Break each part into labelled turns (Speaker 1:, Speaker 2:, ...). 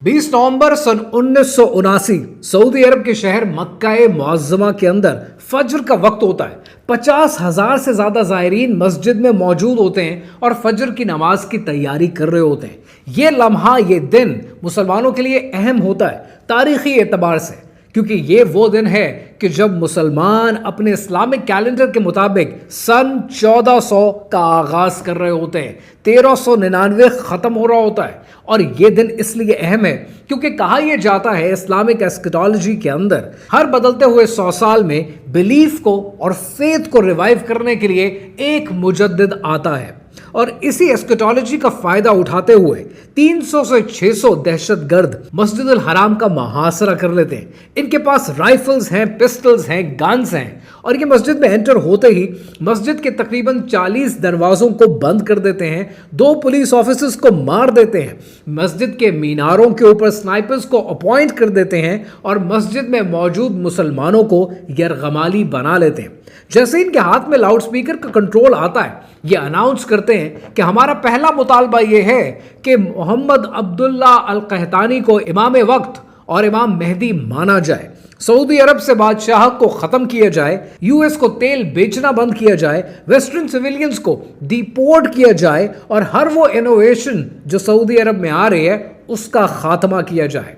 Speaker 1: 20 नवंबर सन 1979 Saudi अरब के शहर मक्का मुअज्जमा के अंदर फज्र का वक्त होता है। 50,000 से ज्यादा ज़ायरीन मस्जिद में मौजूद होते हैं और फज्र की नमाज की तैयारी कर रहे होते हैं। ये लम्हा, ये दिन मुसलमानों के लिए अहम होता है तारीखी एतबार से, क्योंकि ये वो दिन है कि जब मुसलमान अपने इस्लामिक कैलेंडर के मुताबिक सन 1400 का आगाज कर रहे होते हैं। 1399 खत्म हो रहा होता है। और ये दिन इसलिए अहम है क्योंकि कहा यह जाता है इस्लामिक एस्केटोलॉजी के अंदर हर बदलते हुए 100 साल में बिलीफ को और फेथ को रिवाइव करने के लिए एक मुजद्दिद आता है। और इसी एस्केटोलॉजी का फायदा उठाते हुए 300 से 600 दहशतगर्द मस्जिद अल हराम का मुहासरा कर लेते हैं। इनके पास राइफल्स हैं, पिस्टल्स हैं, गन्स हैं और ये मस्जिद में एंटर होते ही मस्जिद के तकरीबन 40 दरवाजों को बंद कर देते हैं। 2 पुलिस ऑफिसर्स को मार देते हैं। मस्जिद के मीनारों के ऊपर स्नाइपर्स को अपॉइंट कर देते हैं और मस्जिद में मौजूद मुसलमानों को यरगमाली बना लेते हैं। जैसे इनके हाथ में लाउड स्पीकर का कंट्रोल आता है, ये अनाउंस करते हैं कि हमारा पहला मुतालबा ये है कि मोहम्मद अब्दुल्ला अल कहतानी को इमाम वक्त और इमाम मेहदी माना जाए। सऊदी अरब से बादशाह को खत्म किया जाए, यूएस को तेल बेचना बंद किया जाए, वेस्टर्न सिविलियंस को डिपोर्ट किया जाए और हर वो इनोवेशन जो सऊदी अरब में आ रही है उसका खात्मा किया जाए।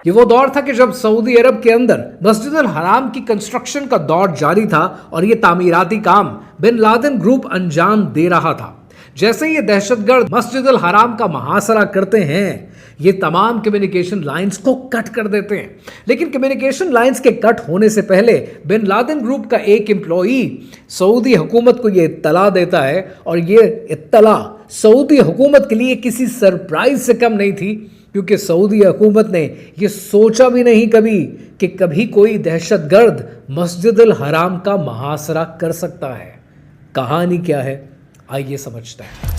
Speaker 1: ये वो दौर था कि जब सऊदी अरब के अंदर मस्जिद अल हराम की कंस्ट्रक्शन का दौर जारी था और ये तामीराती काम बिन लादेन ग्रुप अंजाम दे रहा था। जैसे ये दहशतगर्द मस्जिद अल हराम का मुहासरा करते हैं, ये तमाम कम्युनिकेशन लाइंस को कट कर देते हैं। लेकिन कम्युनिकेशन लाइंस के कट होने से पहले बिन लादेन ग्रुप का एक एम्प्लॉई सऊदी हुकूमत को ये इत्तला देता है और ये इत्तला सऊदी हुकूमत के लिए किसी सरप्राइज से कम नहीं थी, क्योंकि सऊदी हुकूमत ने यह सोचा भी नहीं कभी कि कभी कोई दहशतगर्द मस्जिद अल हराम का मुहासरा कर सकता है। कहानी क्या है, आइए समझते हैं।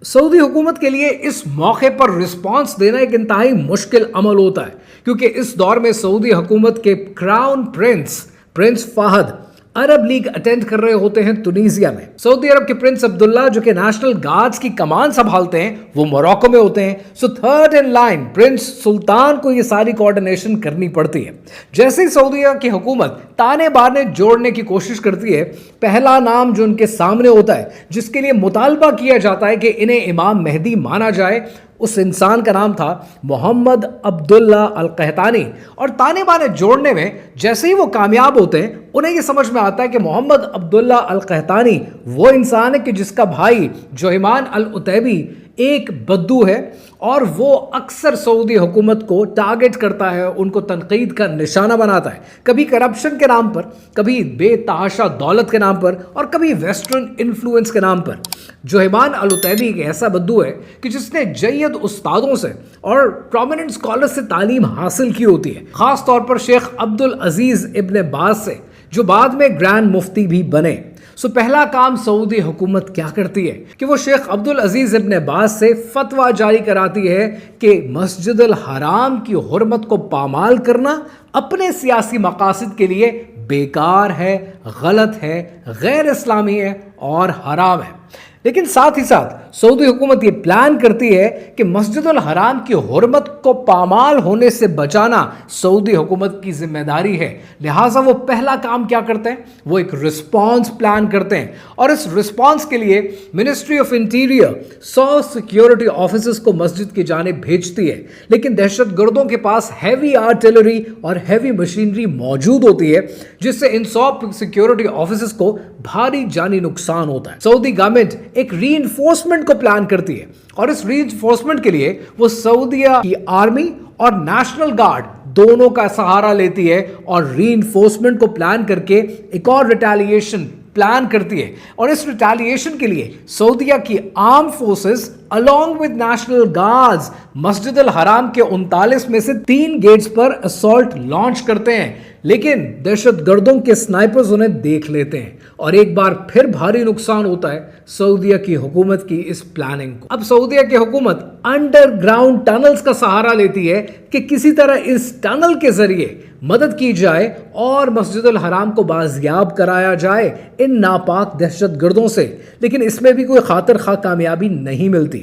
Speaker 1: सऊदी हुकूमत के लिए इस मौके पर रिस्पांस देना एक इंतहाई मुश्किल अमल होता है, क्योंकि इस दौर में सऊदी हुकूमत के क्राउन प्रिंस फाहद अरब लीग अटेंड कर रहे होते हैं तुनीसिया में। सऊदी अरब के प्रिंस अब्दुल्ला जो कि नेशनल गार्ड्स की कमान संभालते हैं, वो मोरक्को में होते हैं। So third in line prince सुल्तान को ये सारी कोऑर्डिनेशन करनी पड़ती है। जैसे ही सऊदी अरब की हुकूमत ताने बाने जोड़ने की कोशिश करती है, पहला नाम जो उनके सामने होता है जिसके लिए मुतालबा किया जाता है कि इन्हें इमाम मेहदी माना जाए, उस इंसान का नाम था मोहम्मद अब्दुल्ला अल कहतानी। और ताने बाने जोड़ने में जैसे ही वो कामयाब होते हैं, उन्हें ये समझ में आता है कि मोहम्मद अब्दुल्ला अल कहतानी वो इंसान है कि जिसका भाई जोहिमान अल उतैबी एक बद्दू है और वो अक्सर सऊदी हुकूमत को टारगेट करता है, उनको तनकीद का निशाना बनाता है, कभी करप्शन के नाम पर, कभी बेतहाशा दौलत के नाम पर और कभी वेस्टर्न इन्फ्लुएंस के नाम पर। जोहिमान अल उतैबी एक ऐसा बद्दू है कि जिसने जय्यद उस्तादों से और प्रोमिनेंट स्कॉलर्स से तालीम हासिल की होती है, खास तौर पर शेख अब्दुल अजीज इब्न बाज से, जो बाद में ग्रैंड मुफ्ती भी बने। सो पहला काम सऊदी हुकूमत क्या करती है कि वो शेख अब्दुल अजीज इब्न बाज से फतवा जारी कराती है कि मस्जिद अल हराम की हुर्मत को पामाल करना अपने सियासी मकासद के लिए बेकार है, गलत है, गैर इस्लामी है और हराम है। लेकिन साथ ही साथ सऊदी हुकूमत ये प्लान करती है कि मस्जिद अल हराम की हुर्मत को पामाल होने से बचाना सऊदी हुकूमत की जिम्मेदारी है। लिहाजा वो पहला काम क्या करते हैं, वो एक रिस्पांस प्लान करते हैं और इस रिस्पांस के लिए ministry of interior 100 security officers को मस्जिद की जानिब भेजती है। लेकिन दहशतगर्दों के पास हैवी आर्टिलरी और हैवी मशीनरी मौजूद होती है, जिससे इन 100 सिक्योरिटी ऑफिसर्स को भारी जानी नुकसान होता है। सऊदी गवर्नमेंट एक रीइंफोर्समेंट को प्लान करती है और इस रीइंफोर्समेंट के लिए वो सऊदीया की आर्मी और नेशनल गार्ड दोनों का सहारा लेती है और रीइंफोर्समेंट को प्लान करके एक और रिटेलिएशन प्लान करती है। और इस रिटेलिएशन के लिए सऊदीया की arm forces along with national guards मस्जिद अल हराम के 39 में से 3 गेट्स पर असॉल्ट लॉन्च करते हैं, लेकिन दहशतगर्दों के स्नाइपर्स उन्हें देख लेते हैं और एक बार फिर भारी नुकसान होता है सऊदीया की हुकूमत की इस प्लानिंग को। अब सऊदीया की हुकूमत अंडरग्राउंड टनल्स का सहारा लेती है कि किसी तरह इस टनल के जरिए मदद की जाए और मस्जिद अल हराम को बाजियाब कराया जाए इन नापाक दहशतगर्दों से, लेकिन इसमें भी कोई खातिर खा कामयाबी नहीं मिलती।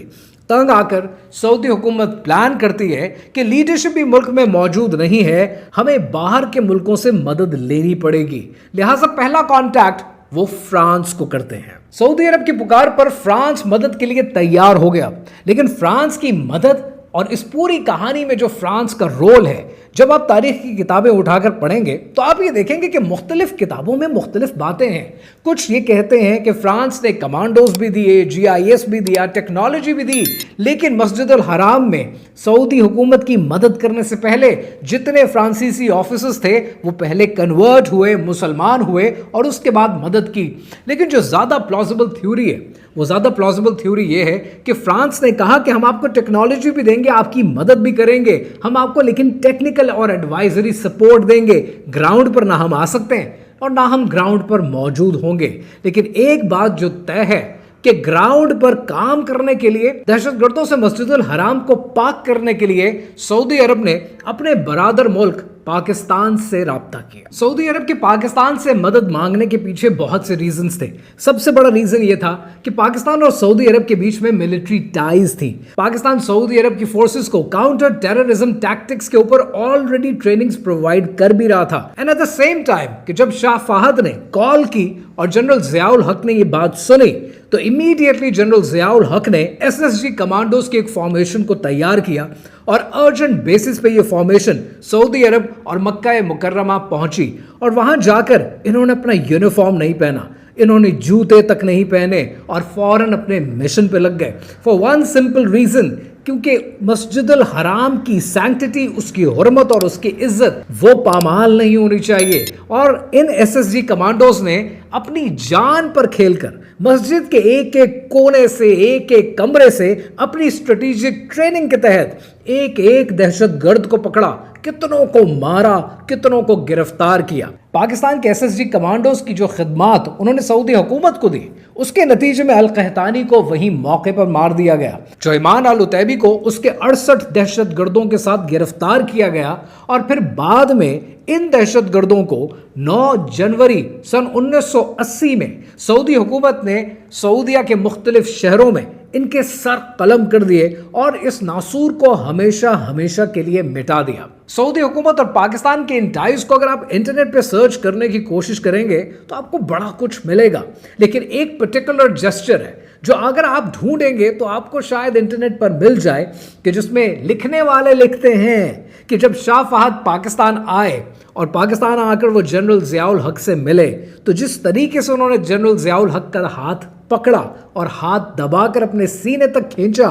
Speaker 1: तंग आकर सऊदी हुकूमत प्लान करती है कि लीडरशिप भी मुल्क में मौजूद नहीं है, हमें बाहर के मुल्कों से मदद लेनी पड़ेगी। लिहाजा पहला कॉन्टैक्ट वो फ्रांस को करते हैं। सऊदी अरब की पुकार पर फ्रांस मदद के लिए तैयार हो गया, लेकिन फ्रांस की मदद और इस पूरी कहानी में जो फ्रांस का रोल है, जब आप तारीख की किताबें उठाकर पढ़ेंगे तो आप ये देखेंगे कि मुख्तलिफ किताबों में मुख्तलिफ बातें हैं। कुछ ये कहते हैं कि फ्रांस ने कमांडोज भी दिए, GIS भी दिया, टेक्नोलॉजी भी दी, लेकिन मस्जिद अल हराम में सऊदी हुकूमत की मदद करने से पहले जितने फ्रांसीसी ऑफिसर्स थे वो पहले कन्वर्ट हुए, मुसलमान हुए और उसके बाद मदद की। लेकिन जो ज़्यादा प्लॉजिबल थ्योरी है, वो ज़्यादा प्लॉजिबल थ्योरी ये है कि फ्रांस ने कहा कि हम आपको टेक्नोलॉजी भी देंगे, आपकी मदद भी करेंगे, हम आपको लेकिन टेक्निकल और एडवाइजरी सपोर्ट देंगे। ग्राउंड पर ना हम आ सकते हैं और ना हम ग्राउंड पर मौजूद होंगे, लेकिन एक बात जो तय है कि ग्राउंड पर काम करने के लिए, दहशतगर्दों से मस्जिद अल हराम को पाक करने के लिए सऊदी अरब ने अपने बरादर मुल्क पाकिस्तान से राब्ता किया। सऊदी अरब के पाकिस्तान से मदद मांगने के पीछे बहुत से रीजंस थे। सबसे बड़ा रीजन ये था कि पाकिस्तान और सऊदी अरब के बीच में मिलिट्री टाइज थी। पाकिस्तान सऊदी अरब की फोर्सेस को काउंटर टेररिज्म टैक्टिक्स के ऊपर ऑलरेडी ट्रेनिंग्स प्रोवाइड कर भी रहा था। And at the same time कि जब शाह फहद ने कॉल की और जनरल जियाउल हक ने ये बात सुनी तो इमीडिएटली जनरल जियाउल हक ने SSG कमांडोज के एक फॉर्मेशन को तैयार किया और अर्जेंट बेसिस पे ये फॉर्मेशन सऊदी अरब और मक्का मुकर्रमा पहुंची। और वहां जाकर इन्होंने अपना यूनिफॉर्म नहीं पहना, इन्होंने जूते तक नहीं पहने और फौरन अपने मिशन पे लग गए। फॉर वन सिंपल रीजन, क्योंकि मस्जिद अल हराम की सैंक्टिटी, उसकी हुर्मत और उसकी इज्जत वो पामाल नहीं होनी चाहिए। और इन SSG कमांडोज ने अपनी जान पर खेलकर मस्जिद के एक एक कोने से, एक एक कमरे से अपनी स्ट्रेटेजिक ट्रेनिंग के तहत एक एक दहशतगर्द को पकड़ा, कितनों को मारा, कितनों को गिरफ्तार किया। पाकिस्तान के SSG कमांडोज की जो खिदमात उन्होंने सऊदी हुकूमत को दी, उसके नतीजे में अल कहतानी को वहीं मौके पर मार दिया गया। जोइमान अल उतैबी को उसके 68 दहशतगर्दों के साथ गिरफ्तार किया गया और फिर बाद में इन दहशतगर्दों को 9 जनवरी सन 1980 में सऊदी हुकूमत ने सऊदिया के मुख्तलिफ शहरों में इनके सर कलम कर दिए और इस नासूर को हमेशा हमेशा के लिए मिटा दिया। सऊदी हुकूमत और पाकिस्तान के इन टाइज को अगर आप इंटरनेट पे सर्च करने की कोशिश करेंगे तो आपको बड़ा कुछ मिलेगा, लेकिन एक पर्टिकुलर जेस्चर है जो अगर आप ढूंढेंगे तो आपको शायद इंटरनेट पर मिल जाए, कि जिसमें लिखने वाले लिखते हैं कि जब शाह फहद पाकिस्तान आए और पाकिस्तान आकर वो जनरल जियाउल हक से मिले तो जिस तरीके से उन्होंने जनरल जियाउल हक का हाथ पकड़ा और हाथ दबाकर अपने सीने तक खींचा,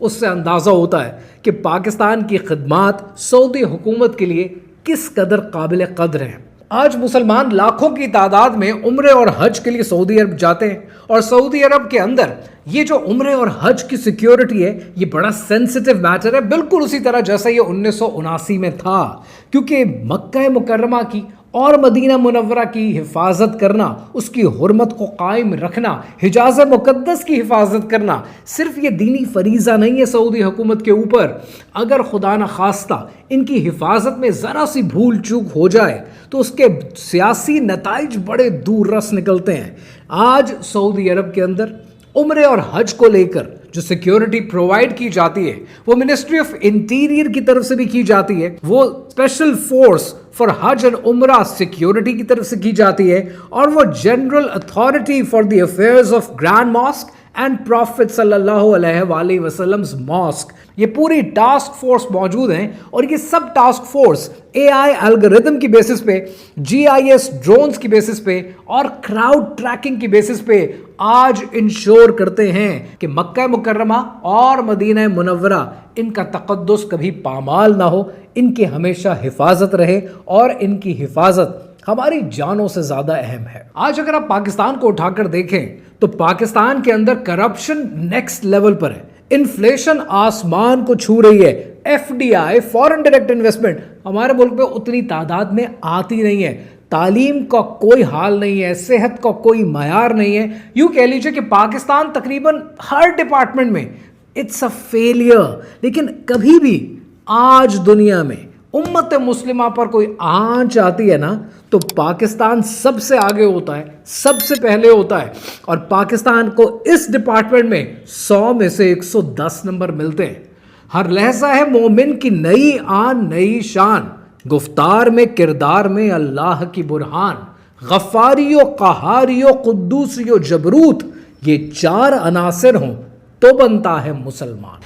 Speaker 1: उससे अंदाज़ा होता है कि पाकिस्तान की खिदमात सऊदी हुकूमत के लिए किस कदर काबिल कद्र हैं। आज मुसलमान लाखों की तादाद में उम्रे और हज के लिए सऊदी अरब जाते हैं और सऊदी अरब के अंदर ये जो उम्रे और हज की सिक्योरिटी है, ये बड़ा सेंसिटिव मैटर है, बिल्कुल उसी तरह जैसा ये 1979 में था, क्योंकि मक्का मुकर्रमा की और मदीना मुनव्वरा की हिफाजत करना, उसकी हुर्मत को कायम रखना, हिजाज मुकद्दस की हिफाजत करना सिर्फ ये दीनी फरीज़ा नहीं है सऊदी हुकूमत के ऊपर। अगर खुदा न खास्ता इनकी हिफाजत में ज़रा सी भूल चूक हो जाए तो उसके सियासी नताइज बड़े दूर रस निकलते हैं। आज सऊदी अरब के अंदर उम्रे और हज को लेकर जो सिक्योरिटी प्रोवाइड की जाती है वो मिनिस्ट्री ऑफ इंटीरियर की तरफ से भी की जाती है, वो स्पेशल फोर्स फॉर हज एंड उमरा सिक्योरिटी की तरफ से की जाती है, और वो general authority for the affairs of grand mosque and profit सल्लल्लाहु अलैहि वसल्लम मॉस्क, ये पूरी टास्क फोर्स मौजूद हैं। और ये सब टास्क फोर्स AI एल्गोरिथम की बेसिस पे, GIS ड्रोन्स की बेसिस पे और क्राउड ट्रैकिंग की बेसिस पे आज इंश्योर करते हैं कि मक्का मुकर्रमा और मदीना मुनव्वरा इनका तक़द्दुस कभी पामाल ना हो, इनकी हमेशा हिफाजत रहे और इनकी हिफाजत हमारी जानों से ज्यादा अहम है। आज अगर आप पाकिस्तान को उठाकर देखें तो पाकिस्तान के अंदर करप्शन नेक्स्ट लेवल पर है। انفلیشن آسمان کو چھو رہی ہے, F D I foreign direct investment ہمارے ملک میں اتنی تعداد میں آتی نہیں ہے, تعلیم کا کوئی حال نہیں ہے, صحت کا کوئی معیار نہیں ہے. یوں کہہ لیجیے کہ پاکستان تقریباً ہر ڈپارٹمنٹ میں اٹس اے فیلئر. لیکن کبھی بھی آج دنیا میں امت مسلمہ پر کوئی آنچ آتی ہے نا تو پاکستان سب سے آگے ہوتا ہے, سب سے پہلے ہوتا ہے, اور پاکستان کو اس ڈپارٹمنٹ میں 100 میں سے 110 نمبر ملتے ہیں. ہر لحظہ ہے مومن کی نئی آن نئی شان, گفتار میں کردار میں اللہ کی برہان, غفاری و قہاری و قدوسی و جبروت, یہ 4 عناصر ہوں تو بنتا ہے مسلمان.